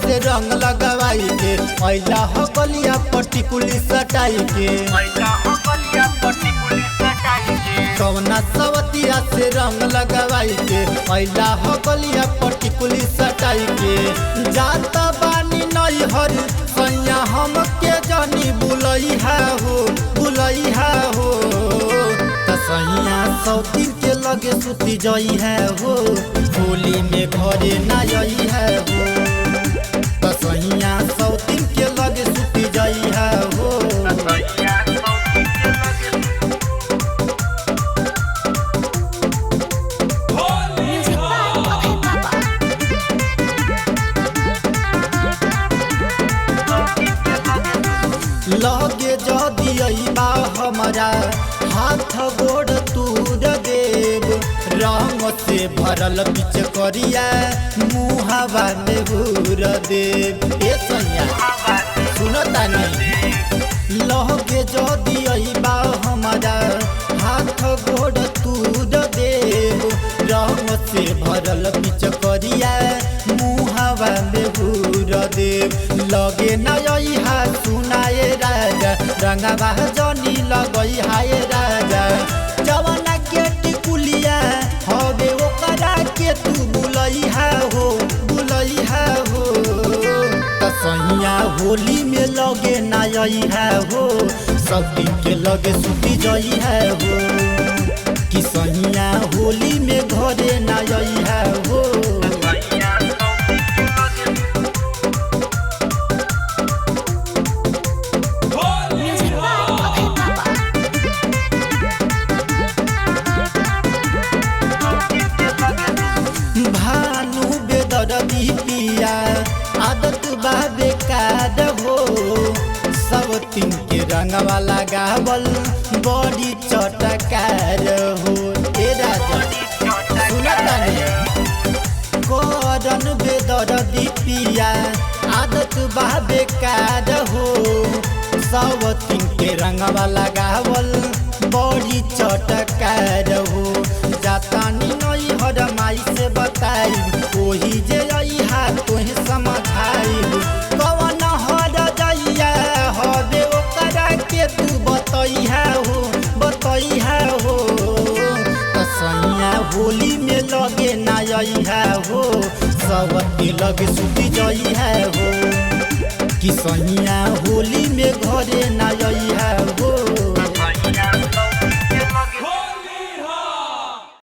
से रंग लगवाई के मैला हो गलिया पट्टी सटाई के कौना सवतिया से रंग लगवाई के मैला हो गलिया पट्टी सटाई के जाता बानी नई हर सैया हम के जानी बुलैहा हो सैया सौतीन के लगे सुती जई है हो होली में घरे ना जई है हो सैया सौतीन के लगे सुती जई है हो लगे जदि अइबा हमरा हाथ गोड़ तूर देव रंग से भरल पिच करिया मुहावा में घूर देव ए सैया सुनता नहीं लगे जदि अइबा हमरा हाथ गोड़ तूर देव रंग से भरल पिच करिया मुहावा में घूर देव लगे नई हा सुनाए राजा रंगवा जनी लगई हाय राजा जवाना के टिकुलिया हवे ओकरा के तू बुलैहा हो सैया होली में लगे नाई है हो सब दिन के लगे सुती जई है हो कि सैया होली में घरे नाई है हो भानु बेदर्दी पिया आदत बा बेकार हो सब तीन के रंगवा लगावल बड़ी चटकार हो ए राजा सुनता नहीं करन बेदर्दी पिया आदत बा बेकार हो सब तीन के रंगवा लगावल बड़ी चटकार हो जातानी नई हर माई से बताई ओही जे अइहा तोहे समझाई कवन हर जइया हवे ओकरा के तू बतैहा हो सैया होली में लगे ना अइहा हो सब के लगे सुती जइहा हो कि सैया होली में घरे ना अइहा हो।